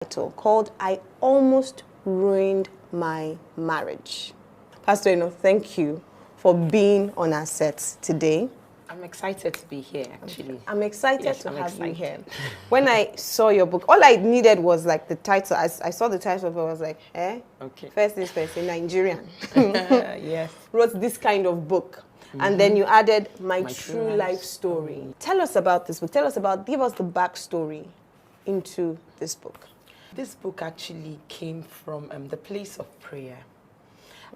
Title called I Almost Ruined My Marriage. Pastor Eno, thank you for being on our set today. I'm excited to be here, actually. I'm excited to I'm have you excited. here. When I saw your book, all I needed was like the title. I saw the title of it, I was like, Okay. First things first, a Nigerian Yes. wrote this kind of book. And then you added My True Life Story. Tell us about this book. Give us the backstory into this book. This book actually came from the place of prayer.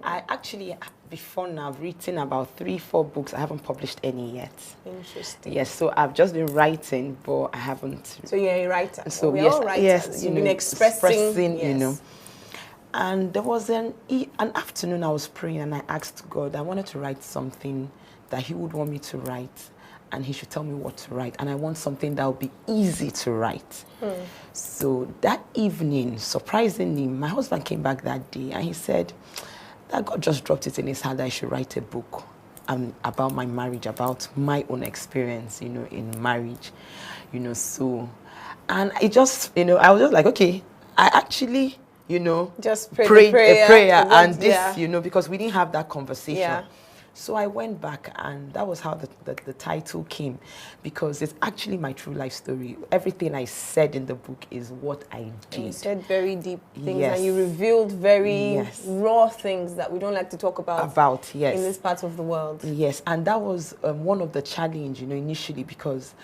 I actually, before now, I've written about 3-4 books. I haven't published any yet. Interesting. Yes, so I've just been writing, but I haven't. So you're a writer. So we're yes, all writers. yes, You've been expressing, you know. And there was an afternoon I was praying and I asked God, I wanted to write something that He would want me to write, and He should tell me what to write. And I want something that would be easy to write. So that evening, surprisingly, my husband came back that day and he said that God just dropped it in his heart that I should write a book about my marriage, about my own experience, in marriage, so. And it just, I was just like, okay, I actually, just prayed a prayer and this, yeah. Because we didn't have that conversation. Yeah. So I went back, and that was how the title came, because it's actually my true life story. Everything I said in the book is what I did. You said very deep things, Yes. and you revealed very Yes. raw things that we don't like to talk about yes. in this part of the world. Yes, and that was one of the challenge, initially, because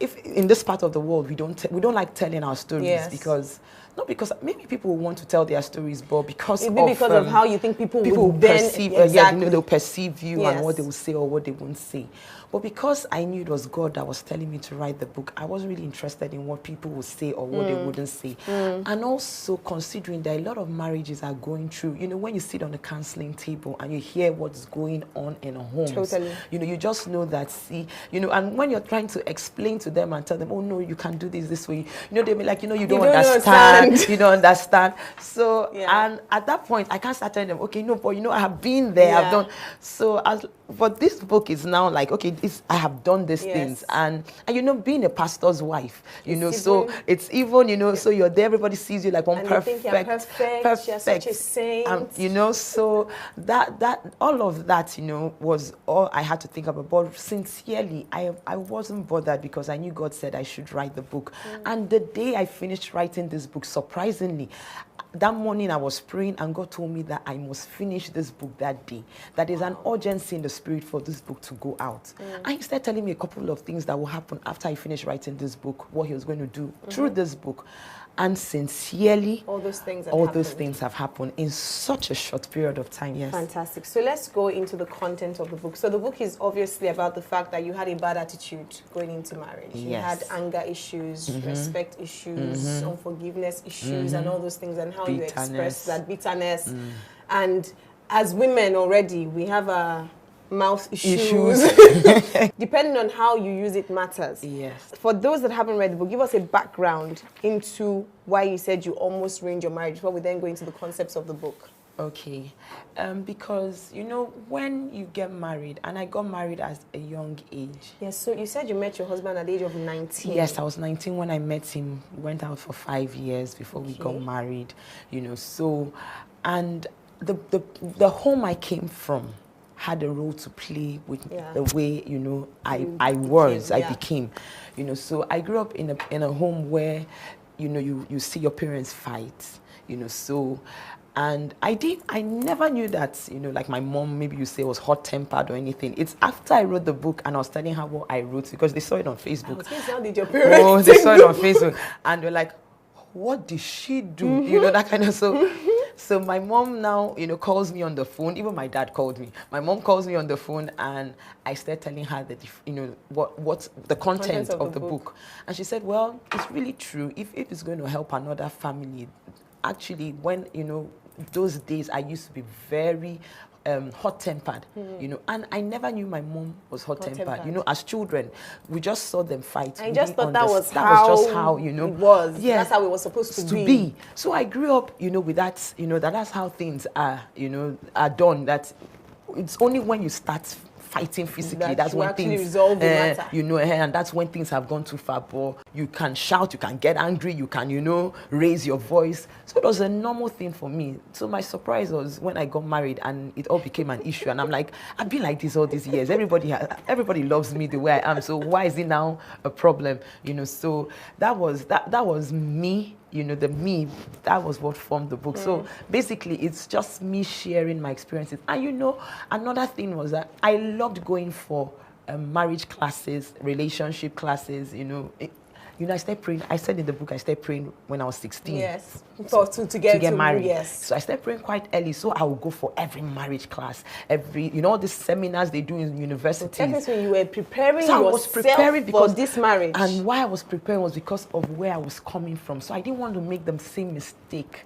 if in this part of the world we don't like telling our stories, Yes. because not because maybe people want to tell their stories, but because of how you think people will perceive, exactly. they'll perceive you, Yes. and what they will say or what they won't say. But because I knew it was God that was telling me to write the book, I wasn't really interested in what people would say or what they wouldn't say. And also considering that a lot of marriages are going through, when you sit on the counseling table and you hear what's going on in homes, Totally. You just know that, and when you're trying to explain to them and tell them, oh no, you can't do this way, they'll be like, you don't understand. You don't understand. So, and at that point, I can't start telling them, okay, no, but I have been there, I've done. So, but this book is now like, okay, I have done these things, and being a pastor's wife, so it's even, so you're there, everybody sees you like one and perfect, they think you're perfect, you're such a saint. So that all of that, was all I had to think about. But sincerely, I wasn't bothered, because I knew God said I should write the book. And the day I finished writing this book, surprisingly, that morning I was praying, and God told me that I must finish this book that day. That there's an urgency in the spirit for this book to go out. And He started telling me a couple of things that will happen after I finished writing this book, what He was going to do through this book. And sincerely, all those things have happened in such a short period of time. Yes. Fantastic. So let's go into the content of the book. So the book is obviously about the fact that you had a bad attitude going into marriage. Yes. You had anger issues, respect issues, unforgiveness issues, and all those things, and how you express that bitterness. And as women already, we have a mouth issues. Depending on how you use it matters. Yes. For those that haven't read the book, give us a background into why you said you almost ruined your marriage before we then go into the concepts of the book. Okay. Because, when you get married, and I got married at a young age. Yes, so you said you met your husband at the age of 19. Yes, I was 19 when I met him. We went out for 5 years before we got married, so, and the home I came from had a role to play with the way, I became, so I grew up in a home where, you see your parents fight, so, and I never knew that, like my mom, maybe you say, was hot-tempered or anything. It's after I wrote the book and I was telling her what I wrote, because they saw it on Facebook. How did your parents Oh, they saw it on Facebook, and they're like, what did she do? That kind of, so my mom now, calls me on the phone. Even my dad called me. My mom calls me on the phone, and I start telling her that, what's the content of the book. And she said, well, it's really true. If it's going to help another family, actually, when, those days I used to be very hot-tempered, and I never knew my mom was hot-tempered. As children, we just saw them fight. I just thought that was just how, it was. Yeah, that's how it was supposed to be. So I grew up, with that, that's how things are, are done. That it's only when you start fighting physically, that's when things resolve the matter. And that's when things have gone too far. But you can shout, you can get angry, you can, you know, raise your voice. So it was a normal thing for me. So my surprise was when I got married and it all became an issue. And I'm like, I've been like this all these years. Everybody loves me the way I am. So why is it now a problem? You know, so that was me. You know, the me, that was what formed the book. So basically, it's just me sharing my experiences. And you know, another thing was that I loved going for marriage classes, relationship classes, you know. I started praying. I said in the book, I started praying when I was 16. Yes, to get married. Yes. So I started praying quite early. So I would go for every marriage class, all these seminars they do in universities. So technically, you were preparing I was preparing for this marriage. And why I was preparing was because of where I was coming from. So I didn't want to make the same mistake.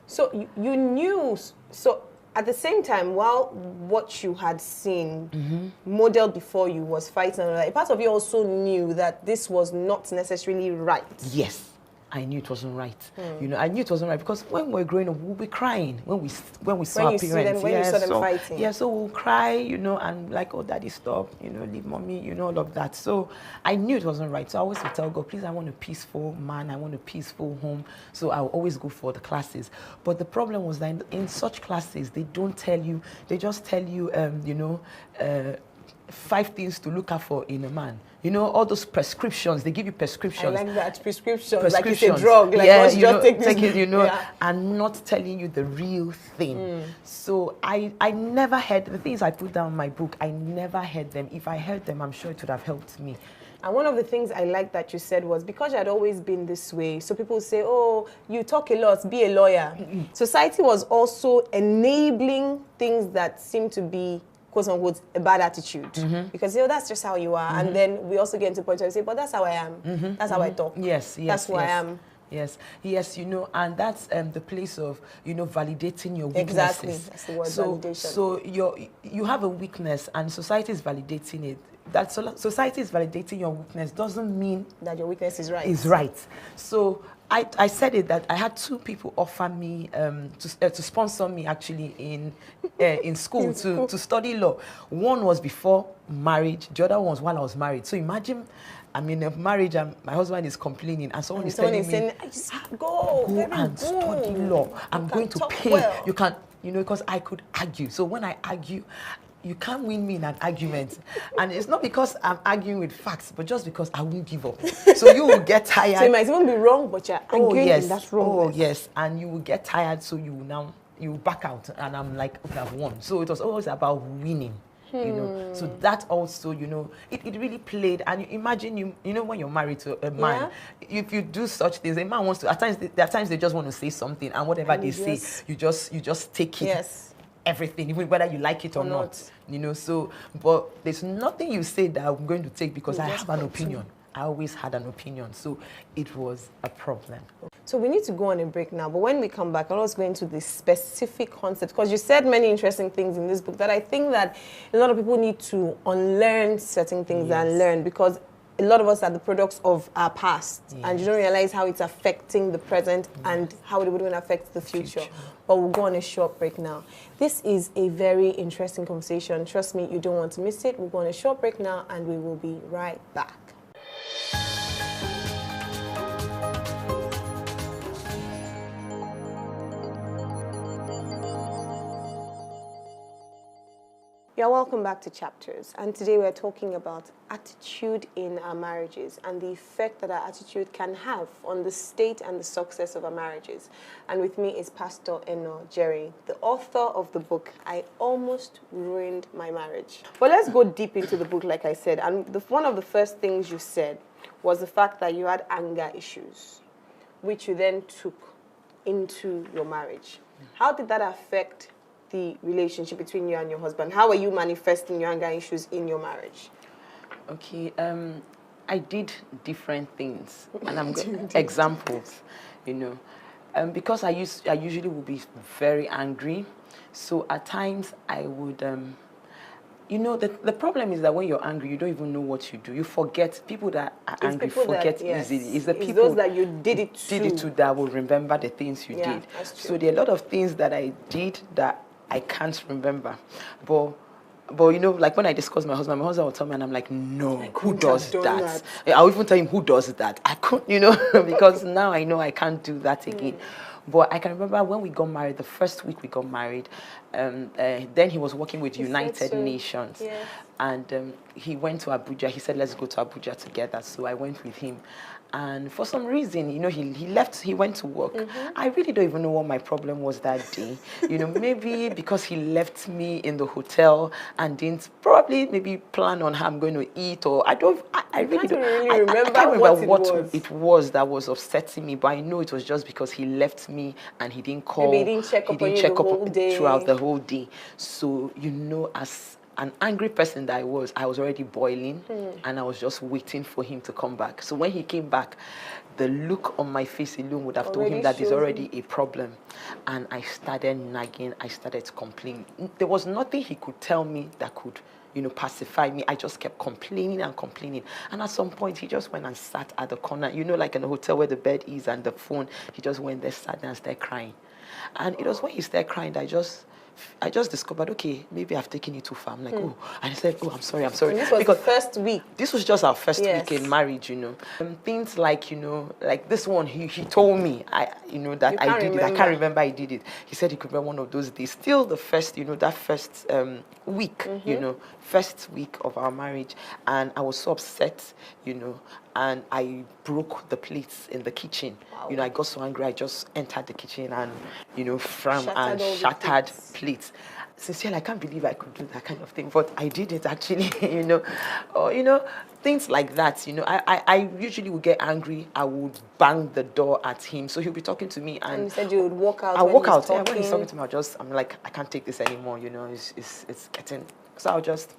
So you knew. So at the same time, while what you had seen modeled before you was fighting, a part of you also knew that this was not necessarily right. Yes, I knew it wasn't right. You know, I knew it wasn't right because when we're growing up, we'll be crying when we saw our parents. When you saw them fighting. Yeah, so we'll cry, you know, and like, oh, daddy, stop, you know, leave mommy, you know, all of that. So I knew it wasn't right. So I always would tell God, please, I want a peaceful man. I want a peaceful home. So I will always go for the classes. But the problem was that in such classes, they don't tell you, they just tell you, 5 things to look out for in a man. You know, all those prescriptions, they give you prescriptions. I like that, prescriptions. Like it's a drug. Like, yeah, take it, you know, and not telling you the real thing. So I never heard, the things I put down in my book, I never heard them. If I heard them, I'm sure it would have helped me. And one of the things I liked that you said was, because I'd always been this way, so people say, oh, you talk a lot, be a lawyer. Society was also enabling things that seem to be, quote unquote, a bad attitude. Because, you know, that's just how you are. And then we also get into the point where we say, but that's how I am. That's how I talk. Yes. That's who I am. Yes, you know, and that's the place of, you know, validating your weaknesses. Exactly, that's the word, validation. So you have a weakness and society is validating it. That society is validating your weakness doesn't mean that your weakness is right. Is right. So I said it that I had 2 people offer me to sponsor me actually in school to study law. One was before marriage, the other one was while I was married. So imagine I'm in a marriage and my husband is complaining and someone is telling me, saying, go and study law. I'm going to pay. Well. You can, you know, because I could argue. So when I argue, you can't win me in an argument. And it's not because I'm arguing with facts, but just because I won't give up. So you will get tired. So you might even be wrong, but you're arguing in that wrongness. Oh, yes. And you will get tired, so you will back out. And I'm like, okay, I've won. So it was always about winning. You know, so that also, you know, it really played. And you imagine, you know, when you're married to a man, if you do such things, a man wants to, there are times they just want to say something, and whatever they say, you just take it. Yes. Everything, even whether you like it or not, you know. So, but there's nothing you say that I'm going to take because I have an opinion. I always had an opinion, so it was a problem. So we need to go on a break now, but when we come back, I'll also go into the specific concepts, because you said many interesting things in this book that I think that a lot of people need to unlearn certain things and learn, because a lot of us are the products of our past, and you don't realize how it's affecting the present and how it would even affect the future. But we'll go on a short break now. This is a very interesting conversation. Trust me, you don't want to miss it. We'll go on a short break now, and we will be right back. You're welcome back to Chapters, and today we're talking about attitude in our marriages and the effect that our attitude can have on the state and the success of our marriages. And with me is Pastor Eno Jerry, the author of the book, I Almost Ruined My Marriage. Well, let's go deep into the book, like I said. And one of the first things you said was the fact that you had anger issues, which you then took into your marriage. How did that affect the relationship between you and your husband? How are you manifesting your anger issues in your marriage? Okay, I did different things, and I'm going examples, you know, because I usually would be very angry, so at times I would, you know, the problem is that when you're angry, you don't even know what you do. You forget. People that are angry forget easily. It's the people those that you did it to that will remember the things you did. That's true. So there are a lot of things that I did that I can't remember. But But you know, like when I discuss my husband will tell me, and I'm like, no, who couldn't does have done that? I'll even tell him who does that. I couldn't, you know, because now I know I can't do that again. But I can remember when we got married, the first week we got married, then he was working with United Nations. Yeah. And he went to Abuja. He said, let's go to Abuja together. So I went with him. And for some reason, you know, he left, he went to work. I really don't even know what my problem was that day. You know, maybe because he left me in the hotel and didn't probably maybe plan on how I'm going to eat, or I really don't remember I can't remember what it was that was upsetting me, but I know it was just because he left me and he didn't call. Maybe he didn't check up on you throughout the whole day. So, you know, as an angry person that I was already boiling, and I was just waiting for him to come back. So when he came back, the look on my face alone would have told him that there's already a problem. And I started nagging, I started complaining. There was nothing he could tell me that could, you know, pacify me. I just kept complaining and complaining. And at some point, he just went and sat at the corner, you know, like in a hotel where the bed is and the phone. He just went there, sat there and started crying. And it was when he started crying that I just discovered, okay, maybe I've taken it too far. I'm like, oh, and I said, oh, I'm sorry. And this was because the first week. This was just our first week in marriage, you know. Things like, you know, like this one, he told me, you know, that I did it. I can't remember I did it. He said he could remember one of those days. Still the first, you know, that first week, you know, first week of our marriage. And I was so upset, you know, and I broke the plates in the kitchen. Wow. You know, I got so angry, I just entered the kitchen and, you know, shattered plates. Sincerely, I can't believe I could do that kind of thing, but I did it actually, you know. Or, you know, things like that, you know. I usually would get angry, I would bang the door at him. So he'll be talking to me and you said you would walk out. I'll walk out. Yeah, when he's talking to me, I'm like, I can't take this anymore, you know, it's getting, so I'll just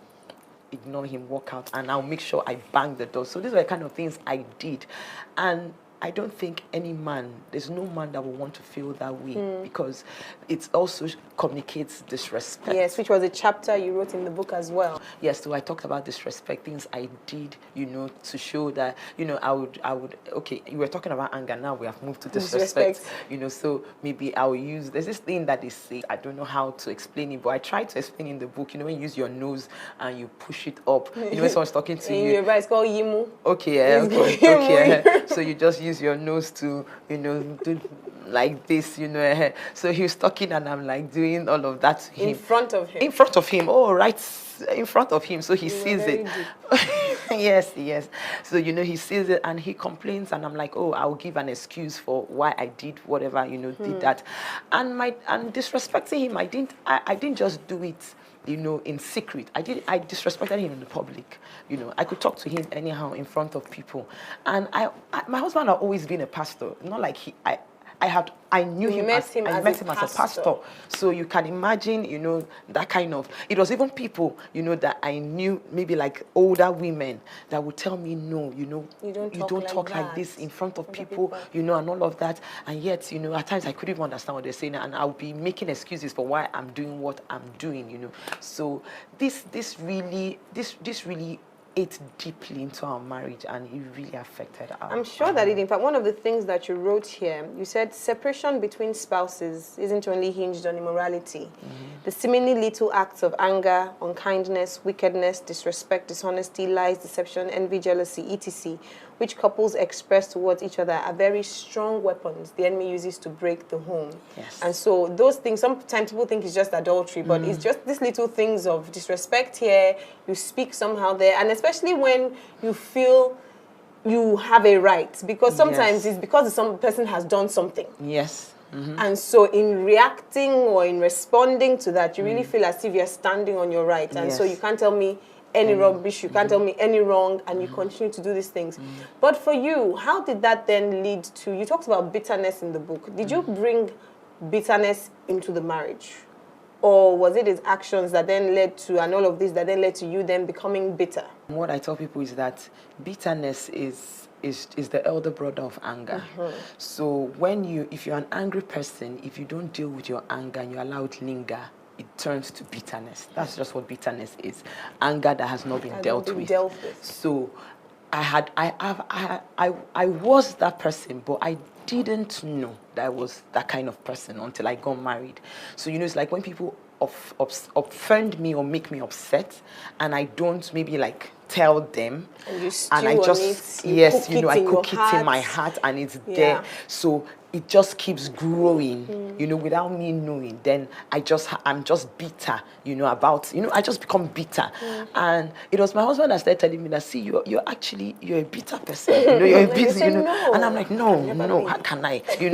ignore him, walk out, and I'll make sure I bang the door. So these were the kind of things I did. And I don't think there's no man that will want to feel that way, because it also communicates disrespect. Yes, which was a chapter you wrote in the book as well. Yes, so I talked about disrespect, things I did, you know, to show that, you know, I would, okay, you were talking about anger, now we have moved to disrespect. You know, so maybe I'll use, there's this thing that they say, I don't know how to explain it, but I tried to explain in the book, you know, when you use your nose and you push it up, you know, when someone's talking to you. It's called yimu. Okay, okay. So you just use your nose to, you know, do like this, you know. So he was talking and I'm like doing all of that to him. In front of him? In front of him, oh, right in front of him. So he sees it. Yes. So, you know, he sees it and he complains and I'm like, oh, I'll give an excuse for why I did whatever, you know, did that. And disrespecting him, I didn't just do it, you know, in secret. I disrespected him in the public. You know, I could talk to him anyhow in front of people. And my husband had always been a pastor. Not like I knew him as a pastor. So you can imagine, you know, that kind of, it was even people, you know, that I knew, maybe like older women that would tell me, no, you know, you don't talk like this in front of people, you know, and all of that. And yet, you know, at times I couldn't even understand what they're saying, and I'll be making excuses for why I'm doing what I'm doing, you know. So this really ate deeply into our marriage, and it really affected our I'm sure that in fact, one of the things that you wrote here, you said separation between spouses isn't only hinged on immorality. The seemingly little acts of anger, unkindness, wickedness, disrespect, dishonesty, lies, deception, envy, jealousy, etc., which couples express towards each other are very strong weapons the enemy uses to break the home. Yes. And so those things, sometimes people think it's just adultery, but it's just these little things of disrespect here, you speak somehow there, and especially when you feel you have a right, because sometimes it's because some person has done something. Yes. And so in reacting or in responding to that, you really feel as if you're standing on your right. And so you can't tell me any rubbish, you can't tell me any wrong, and you continue to do these things. But for you, how did that then lead to, you talked about bitterness in the book. Did you bring bitterness into the marriage? Or was it his actions that then led to, and all of this that then led to you then becoming bitter? What I tell people is that bitterness is the elder brother of anger. So if you're an angry person, if you don't deal with your anger and you allow it linger, it turns to bitterness. That's just what bitterness is. Anger that has not been dealt with. So I was that person, but I didn't know that I was that kind of person until I got married. So, you know, it's like when people offend me or make me upset, and I don't maybe like tell them, and you stew and I on just it, yes, I your cook it in my heart, and it's Yeah. there. So it just keeps growing, without me knowing. Then I'm just bitter, about, I just become bitter. And it was my husband that started telling me that, see, you're a bitter person, you're a And you bitter, say, no, and I'm like, no, be. how can I, you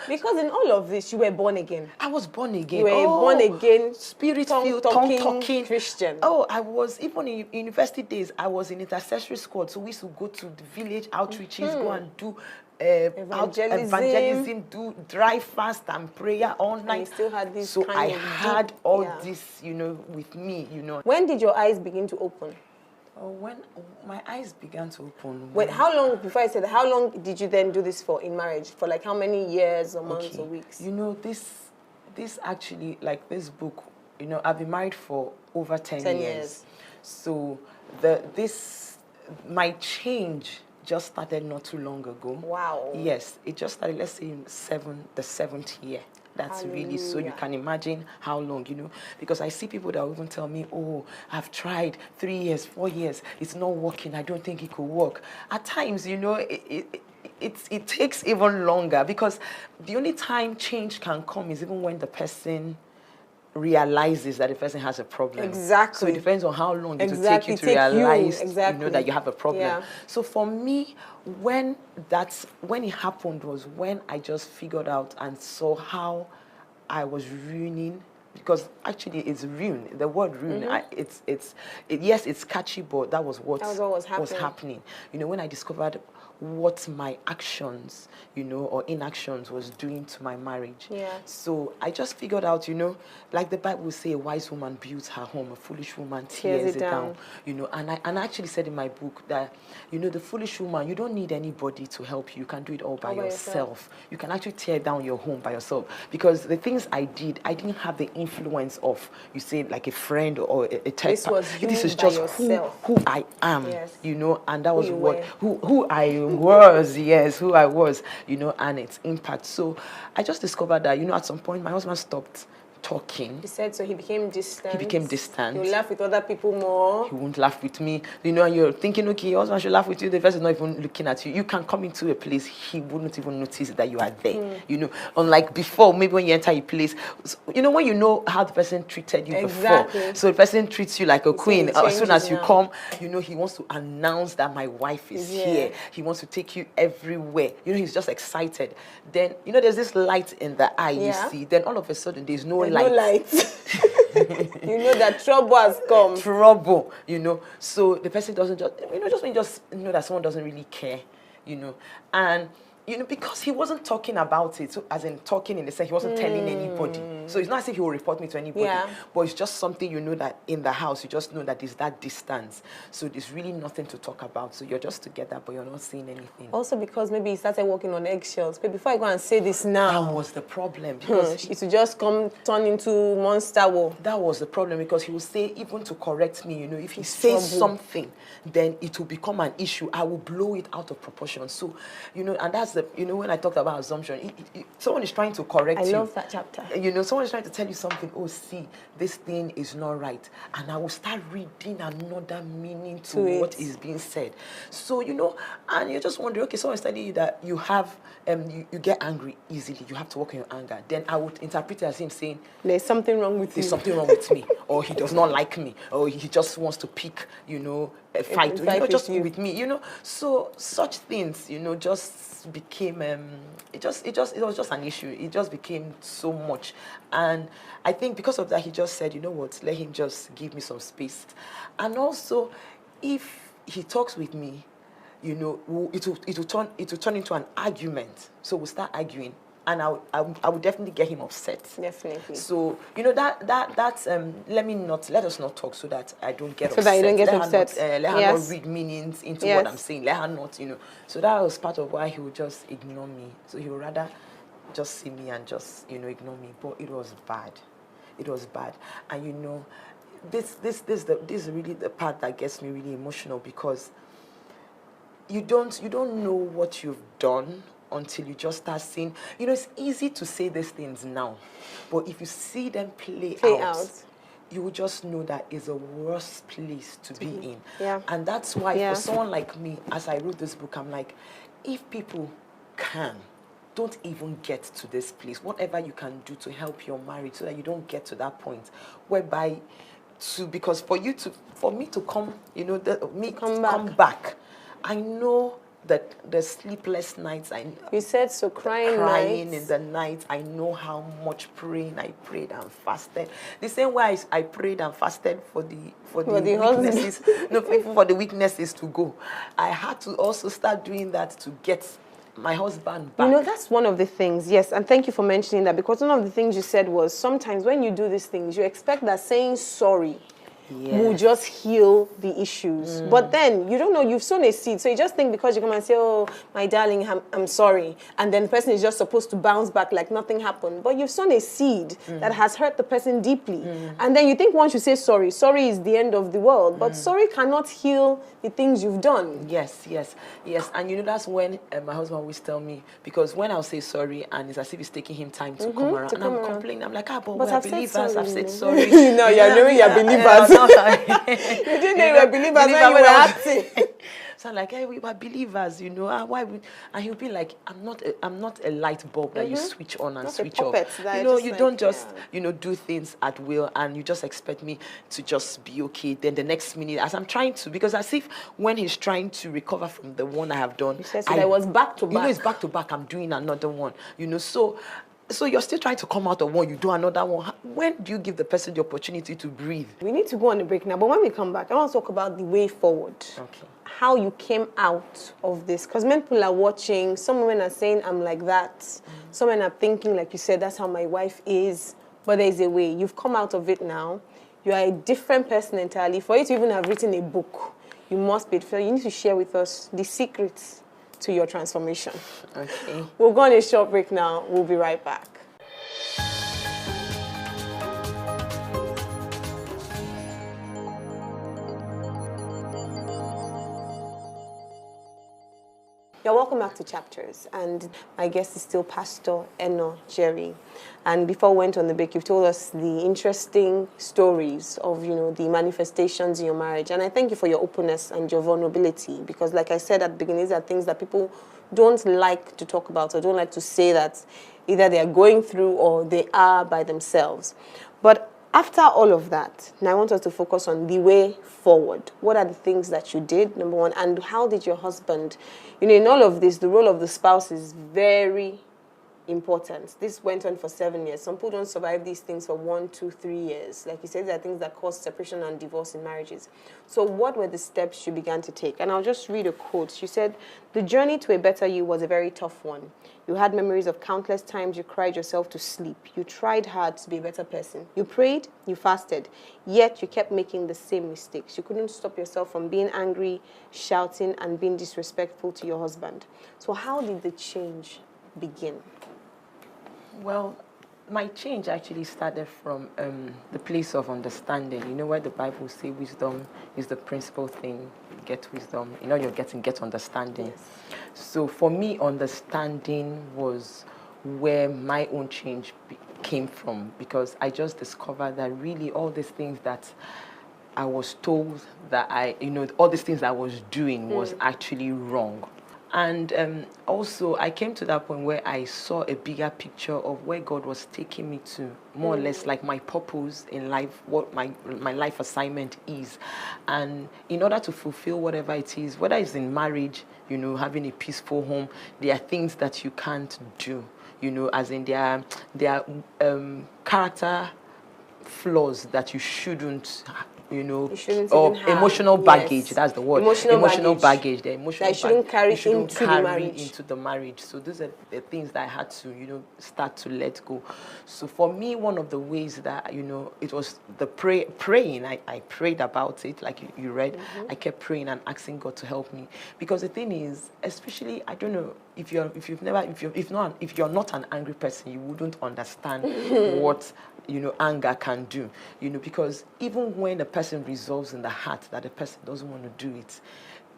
Because in all of this, you were born again. I was born again. You were born again, Spirit-filled, tongue-talking Christian. Oh, I was, even in university days, I was in intercessory squad. So we used to go to the village outreaches, go and do evangelism, do dry fast and prayer all night. And you still had this so kind I of had all this, with me, When did your eyes begin to open? When my eyes began to open. Wait, how long, before I said, how long did you then do this for in marriage? For like how many years or months or weeks? This actually, like this book, I've been married for over 10 years. So my change just started not too long ago. Wow. Yes, it just started, let's say, in the 7th year. That's really, so you can imagine how long, because I see people that will even tell me, oh, I've tried 3 years, 4 years, it's not working, I don't think it could work. At times, it takes even longer, because the only time change can come is even when the person realizes that the person has a problem. Exactly. So it depends on how long it will take you to realize that you have a problem. Yeah. So for me, when it happened was when I just figured out and saw how I was ruining, because actually it's ruin. The word ruin, yes, it's catchy, but that was what was happening. When I discovered what my actions, or inactions was doing to my marriage. Yeah. So I just figured out, like the Bible will say, a wise woman builds her home, a foolish woman tears it down. And I actually said in my book that, the foolish woman, you don't need anybody to help you. You can do it all by yourself. You can actually tear down your home by yourself. Because the things I didn't have the influence of, you say, like a friend or a type. This is just who I am, and that was who I was, who I was, and its impact. So I just discovered that, at some point my husband stopped talking. You said so he became distant. He became distant. He'll laugh with other people more. He won't laugh with me. And you're thinking, okay, your husband should laugh with you. The person is not even looking at you. You can come into a place, he wouldn't even notice that you are there. Unlike before, maybe when you enter a place, when you know how the person treated you before. So the person treats you like a queen. As soon as you come, he wants to announce that my wife is here. He wants to take you everywhere. He's just excited. Then, there's this light in the eye, you see. Then all of a sudden, there's no light. That trouble has come. Trouble, So the person doesn't just know that someone doesn't really care, and because he wasn't talking about it, so as in talking in the sense he wasn't telling anybody. So it's not as if he will report me to anybody, but it's just something that in the house you just know that there's that distance. So there's really nothing to talk about. So you're just together, but you're not saying anything. Also because maybe he started walking on eggshells. But before I go and say this now, that was the problem, because it would just turn into monster war. That was the problem, because he would say, even to correct me, if he says something, then it will become an issue. I will blow it out of proportion. So, and that's when I talked about assumption, someone is trying to correct you. I love that chapter. Someone is trying to tell you something. Oh, see, this thing is not right. And I will start reading another meaning to what is being said. So, and you're just wondering, okay, someone is telling you that you have, you get angry easily. You have to work on your anger. Then I would interpret it as him saying, there's something wrong with you. There's something wrong with me. Or he does not like me. Or he just wants to pick, a fight. Just with me. So such things, just became it was just an issue. It just became so much. And I think because of that, he just said, let him just give me some space. And also, if he talks with me, it will turn into an argument. So we'll start arguing. And I would definitely get him upset. Definitely. So that's let us not talk so that I don't get upset. So that you don't get upset. Let her not read meanings into what I'm saying. Let her not, So that was part of why he would just ignore me. So he would rather just see me and just ignore me. But it was bad. It was bad. And this is really the part that gets me really emotional, because you don't know what you've done until you just start seeing. You know, it's easy to say these things now, but if you see them play out, you will just know that it's a worse place to be in. Yeah. And that's why for someone like me, as I wrote this book, I'm like, if people can, don't even get to this place. Whatever you can do to help your marriage so that you don't get to that point whereby because for me to come, you know, come back. I know that the sleepless nights. You said so, crying in the night. I know how much praying I prayed and fasted. The same way I prayed and fasted for the weaknesses. No, for the weaknesses to go. I had to also start doing that to get my husband back. You know, that's one of the things, yes, and thank you for mentioning that, because one of the things you said was sometimes when you do these things, you expect that saying sorry will just heal the issues. But then, you don't know, you've sown a seed, so you just think because you come and say, oh, my darling, I'm sorry, and then the person is just supposed to bounce back like nothing happened. But you've sown a seed that has hurt the person deeply. And then you think once you say sorry, sorry is the end of the world. But sorry cannot heal the things you've done. Yes. And you know, that's when my husband always tell me, because when I'll say sorry, and it's as if it's taking him time to come around, and I'm complaining, I'm like, but we're believers, I've said sorry. No, you're knowing you're believers. You didn't know you were believers when you were acting. So I'm like, hey, we were believers, you know. And he'll be like, I'm not a light bulb that you switch on and switch off. You know, you don't just, you know, do things at will and you just expect me to just be okay. Then the next minute, as I'm trying to, because as if when he's trying to recover from the one I have done, I was back to back. You know, it's back to back. I'm doing another one. You know, so you're still trying to come out of one, you do another one. When do you give the person the opportunity to breathe? We need to go on a break now, but when we come back, I want to talk about the way forward. Okay. How you came out of this. Because many people are watching, some women are saying, I'm like that. Some men are thinking, like you said, that's how my wife is. But there's a way. You've come out of it now. You are a different person entirely. For you to even have written a book, you must be, you need to share with us the secrets to your transformation. Okay. We'll go on a short break now. We'll be right back. You're welcome back to Chapters, and my guest is still Pastor Eno Jerry. And before we went on the break, you've told us the interesting stories of, you know, the manifestations in your marriage. And I thank you for your openness and your vulnerability, because like I said at the beginning, these are things that people don't like to talk about or don't like to say that either they are going through or they are by themselves. But after all of that, now I want us to focus on the way forward. What are the things that you did, number one, and how did your husband, you know, in all of this, the role of the spouse is very important. This went on for 7 years. Some people don't survive these things for 1, 2, 3 years. Like you said, there are things that cause separation and divorce in marriages. So what were the steps you began to take? And I'll just read a quote. She said, the journey to a better you was a very tough one. You had memories of countless times you cried yourself to sleep. You tried hard to be a better person. You prayed, you fasted, yet you kept making the same mistakes. You couldn't stop yourself from being angry, shouting, and being disrespectful to your husband. So how did the change begin? Well, my change actually started from the place of understanding. You know, where the Bible says wisdom is the principal thing. Get wisdom. You know, you're get understanding. Yes. So for me, understanding was where my own change came from, because I just discovered that really all these things that I was told that all these things I was doing was actually wrong. And also, I came to that point where I saw a bigger picture of where God was taking me to, more or less like my purpose in life, what my life assignment is. And in order to fulfill whatever it is, whether it's in marriage, you know, having a peaceful home, there are things that you can't do, you know, as in there are character flaws that you shouldn't, you know, or emotional baggage. Yes. That's the word. Emotional baggage. The emotional that shouldn't carry into the marriage. So those are the things that I had to, you know, start to let go. So for me, one of the ways that, you know, it was the praying. I prayed about it, like you read. I kept praying and asking God to help me, because the thing is, especially, I don't know if you're not an angry person, you wouldn't understand what, you know, anger can do, you know, because even when a person resolves in the heart that the person doesn't want to do it,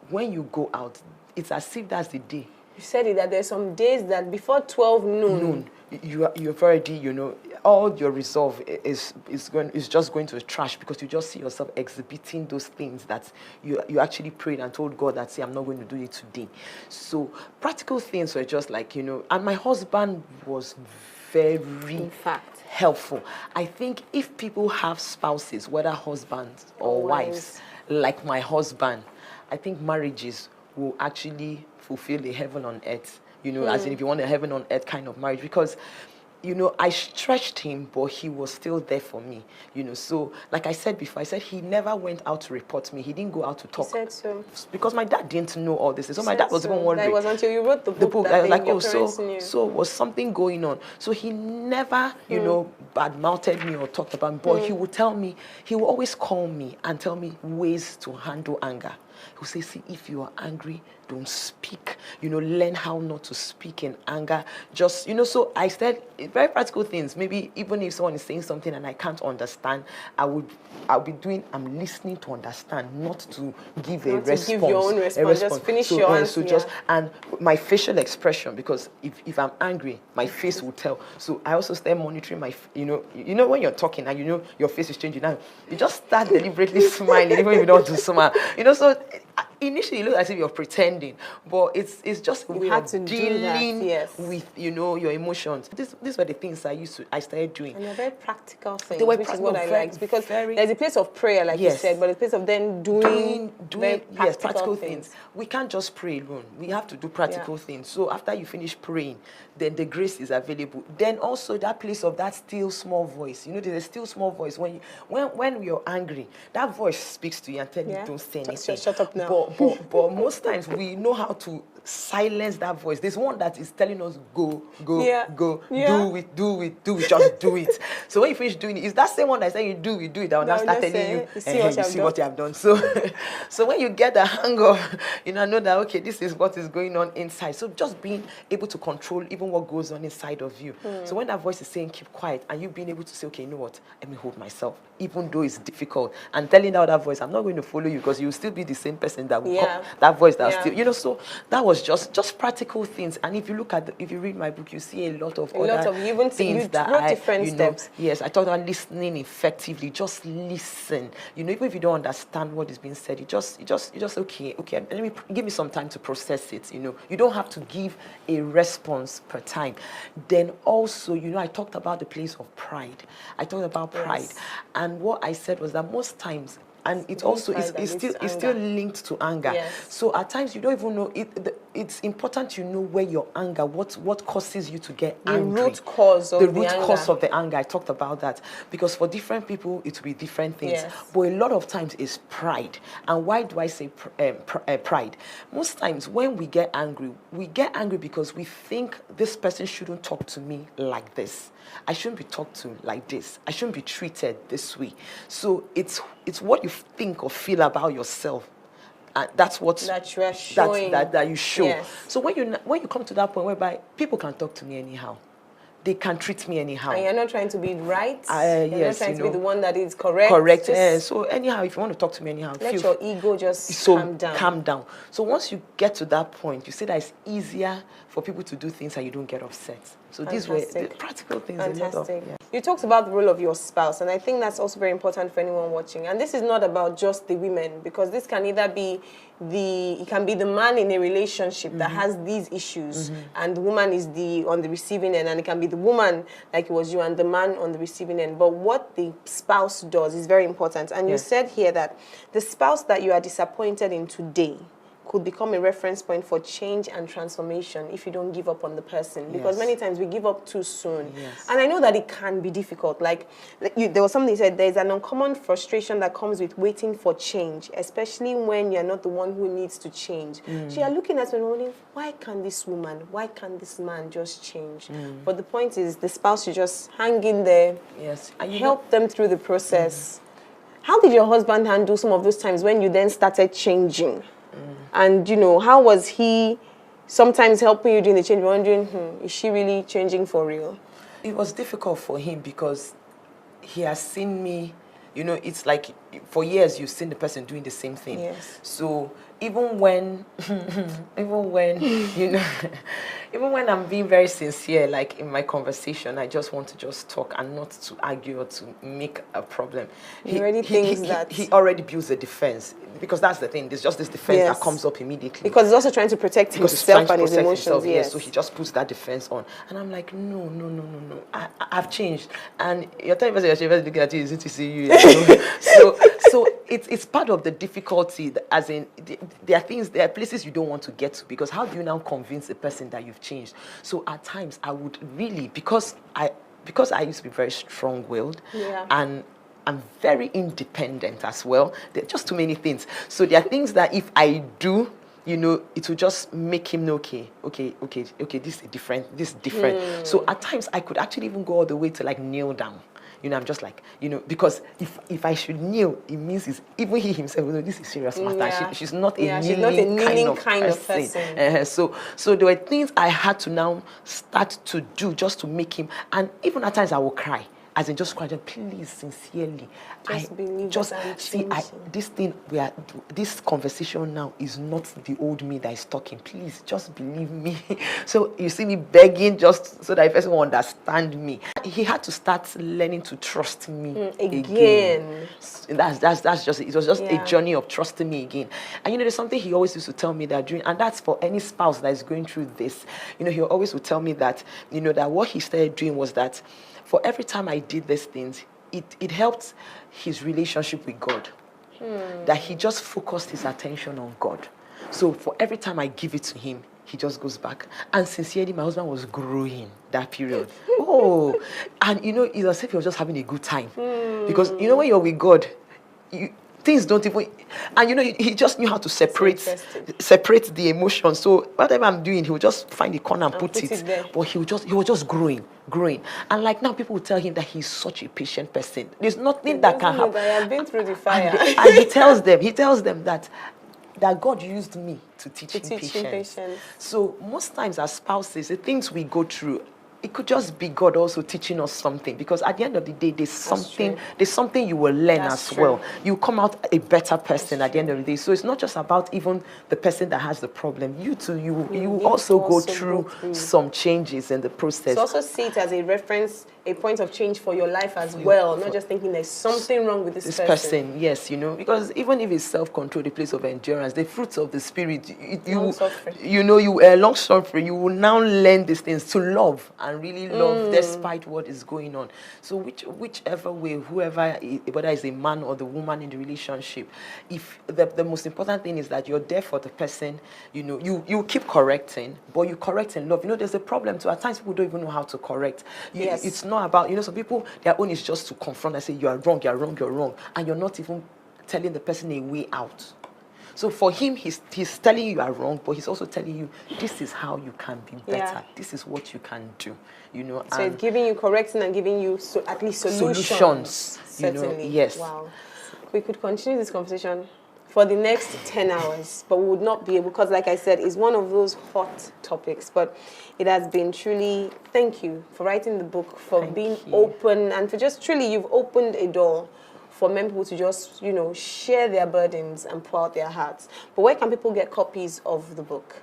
when you go out, it's as if that's the day You said it, that there's some days that before 12 noon, you've already, you know, all your resolve is just going to the trash, because you just see yourself exhibiting those things that you actually prayed and told God that, see, I'm not going to do it today. So practical things were just like, you know, and my husband was very, in fact, helpful. I think if people have spouses, whether husbands or wives, like my husband, I think marriages will actually fulfill a heaven on earth. You know, as in if you want a heaven on earth kind of marriage, because, you know, I stretched him, but he was still there for me, you know. So, like I said before, I said he never went out to report me. He didn't go out to talk. You said so. Because my dad didn't know all this. So my dad was even wondering. That was until you wrote the book that I was like, your parents knew. So was something going on? So he never, you know, bad-mouthed me or talked about me, but he would tell me, he would always call me and tell me ways to handle anger. He would say, see, if you are angry, don't speak. You know, learn how not to speak in anger. Just, you know, so I said very practical things. Maybe even if someone is saying something and I can't understand, I'm listening to understand, not to give a response. To give your own response. Just finish your answer. And my facial expression, because if I'm angry, my face will tell. So I also start monitoring my, you know when you're talking and you know your face is changing now, you just start deliberately smiling, even if you don't want to smile. You know, so initially you look as if you're pretending, but it's just a way of dealing with, you know, your emotions. These were the things I started doing. And they're very practical things, which is what I liked, because there's a place of prayer, like you said, but a place of then doing practical things. We can't just pray alone. We have to do practical things. So after you finish praying, then the grace is available. Then also that place of that still small voice. You know, there's a still small voice when you're angry. That voice speaks to you and tells you don't say anything. Shut up now. But most times we know how to silence that voice. There's one that is telling us go, do it, just do it. So when you finish doing it, it's that same one that's saying you do it, that will now start telling you, you see what you have done. So when you get the hang of, you know that, okay, this is what is going on inside. So just being able to control even what goes on inside of you. So when that voice is saying keep quiet, and you being able to say, okay, you know what, let me hold myself, even though it's difficult, and telling out that voice, I'm not going to follow you, because you'll still be the same person that will come, that voice that will still, you know. So that was just practical things. And if you look at if you read my book, you see a lot of things that different steps. Yes, I talked about listening effectively. Just listen. You know, even if you don't understand what is being said, you just okay, give me some time to process it. You know, you don't have to give a response per time. Then also, you know, I talked about the place of pride. I talked about pride, and what I said was that most times, and it also is still linked to anger. So at times you don't even know it. It's important you know where your anger, what causes you to get angry. The root cause of the anger. I talked about that, because for different people it will be different things. But a lot of times it's pride. And why do I say pride? Most times when we get angry because we think this person shouldn't talk to me like this. I shouldn't be talked to like this. I shouldn't be treated this way. So it's what you think or feel about yourself. And that's what that you are showing. That you show. So when you come to that point whereby people can talk to me anyhow, they can treat me anyhow. And you're not trying to be right. You're not trying to be the one that is correct. Correct. So anyhow, if you want to talk to me anyhow, let your ego just calm down. So once you get to that point, you see that it's easier for people to do things and you don't get upset. So these were the practical things. Fantastic. You talked about the role of your spouse, and I think that's also very important for anyone watching. And this is not about just the women, because this can either be it can be the man in a relationship that has these issues, and the woman is on the receiving end, and it can be the woman, like it was you, and the man on the receiving end. But what the spouse does is very important. And you said here that the spouse that you are disappointed in today could become a reference point for change and transformation if you don't give up on the person. Because many times we give up too soon. And I know that it can be difficult. Like there was something you said, there's an uncommon frustration that comes with waiting for change, especially when you're not the one who needs to change. So you're looking at and wondering, why can't this woman, why can't this man just change? But the point is, the spouse should just hang in there, and help them through the process. How did your husband handle some of those times when you then started changing? And, you know, how was he sometimes helping you during the change, wondering, is she really changing for real? It was difficult for him because he has seen me You know, it's like for years you've seen the person doing the same thing. Yes. So even when, even when, you know, even when I'm being very sincere, like in my conversation, I just want to just talk and not to argue or to make a problem. He already builds a defense, because that's the thing. There's just this defense that comes up immediately. Because he's also trying to protect himself and his emotions. Yes. So he just puts that defense on, and I'm like, no. I've changed, and you're telling me you're looking at you, isn't to see you. So it's part of the difficulty, as in there are places you don't want to get to, because how do you now convince a person that you've changed? So at times I would really, because I used to be very strong-willed, and I'm very independent as well. There are just too many things. So there are things that if I do, you know, it will just make him know, okay, this is different. So at times I could actually even go all the way to like kneel down. You know, I'm just like, you know, because if I should kneel, it means even he himself, you know, this is serious matter. Yeah. She's not a kneeling kind of person. So there were things I had to now start to do just to make him, and even at times I will cry. As in just cry, please, sincerely. This conversation now is not the old me that is talking. Please, just believe me. So you see me begging just so that the person will understand me. He had to start learning to trust me again. That's just it. Was just a journey of trusting me again. And you know, there's something he always used to tell me that and that's for any spouse that is going through this. You know, he always would tell me that, you know, that what he started doing was that for every time I did these things, it helped his relationship with God. That he just focused his attention on God. So for every time I give it to him, he just goes back. And sincerely, my husband was growing that period. And you know, it's as if he was just having a good time. Because you know, when you're with God, things don't even, and you know, he just knew how to separate the emotions. So whatever I'm doing, he would just find a corner and put it there. But he was just growing. And like now, people will tell him that he's such a patient person. There's nothing that can happen. I have been through the fire. And he tells them that God used me to teach him patience. So most times as spouses, the things we go through, it could just be God also teaching us something, because at the end of the day, there's something you will learn as well. You come out a better person at the end of the day. So it's not just about even the person that has the problem. You too, you also go through some changes in the process. So also see it as a reference, a point of change for your life as well, not just thinking there's something wrong with this person. Yes, you know, because even if it's self-control, the place of endurance, the fruits of the spirit, long suffering, you will now learn these things to love and really love despite what is going on. So whichever way, whether it's a man or the woman in the relationship, if the most important thing is that you're there for the person, you know, you keep correcting, but you correct in love. You know, there's a problem too. At times people don't even know how to correct. It's not about, you know, some people, their own is just to confront and say, you are wrong, and you're not even telling the person a way out. So for him, he's telling you are wrong, but he's also telling you this is how you can be better. This is what you can do. You know. So it's giving you, correcting and giving you at least solutions. Certainly. You know, yes. Wow. We could continue this conversation for the next 10 hours, but we would not be able, because like I said, it's one of those hot topics. But it has been truly, thank you for writing the book, for being open, and for just truly, you've opened a door for men people to just, you know, share their burdens and pour out their hearts. But where can people get copies of the book?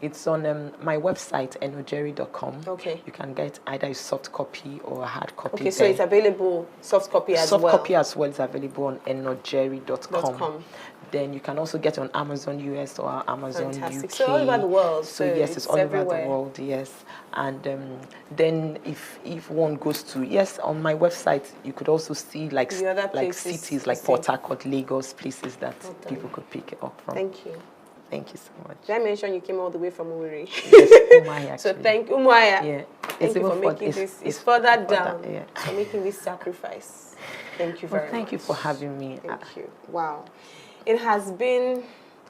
It's on my website, enojerry.com. Okay. You can get either a soft copy or a hard copy. Okay, so it's available, soft copy as well. Soft copy as well is available on enojerry.com. Then you can also get on Amazon US or Amazon UK. So all over the world. So yes, it's all everywhere. Over the world, yes. And then if one goes to, on my website, you could also see like cities like Port Harcourt, Lagos, places that people could pick it up from. Thank you. Thank you so much. Did I mention you came all the way from Owerri? Yes, Umuahia, actually. So thank you, Umuahia. Yeah. Thank you for making this. It's further down. For making this sacrifice. Thank you very much. Thank you for having me. Thank you. Wow. It has been,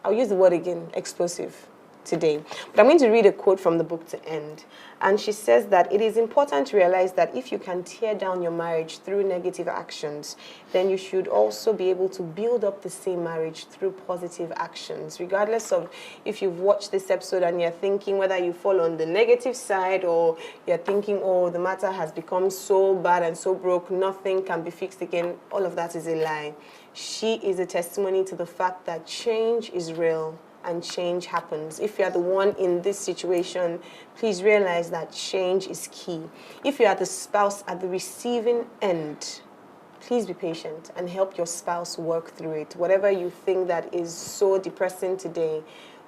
I'll use the word again, explosive. today. But I'm going to read a quote from the book to end. And she says that it is important to realize that if you can tear down your marriage through negative actions, then you should also be able to build up the same marriage through positive actions. Regardless of if you've watched this episode and you're thinking whether you fall on the negative side or you're thinking, oh, the matter has become so bad and so broke, nothing can be fixed again, all of that is a lie. She is a testimony to the fact that change is real and change happens. If you are the one in this situation, please realize that change is key. If you are the spouse at the receiving end, please be patient and help your spouse work through it. Whatever you think that is so depressing today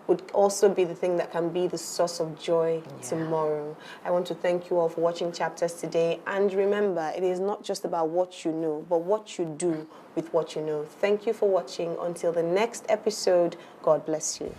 would also be the thing that can be the source of joy tomorrow. I want to thank you all for watching Chapters today. And remember, it is not just about what you know, but what you do with what you know. Thank you for watching. Until the next episode, God bless you.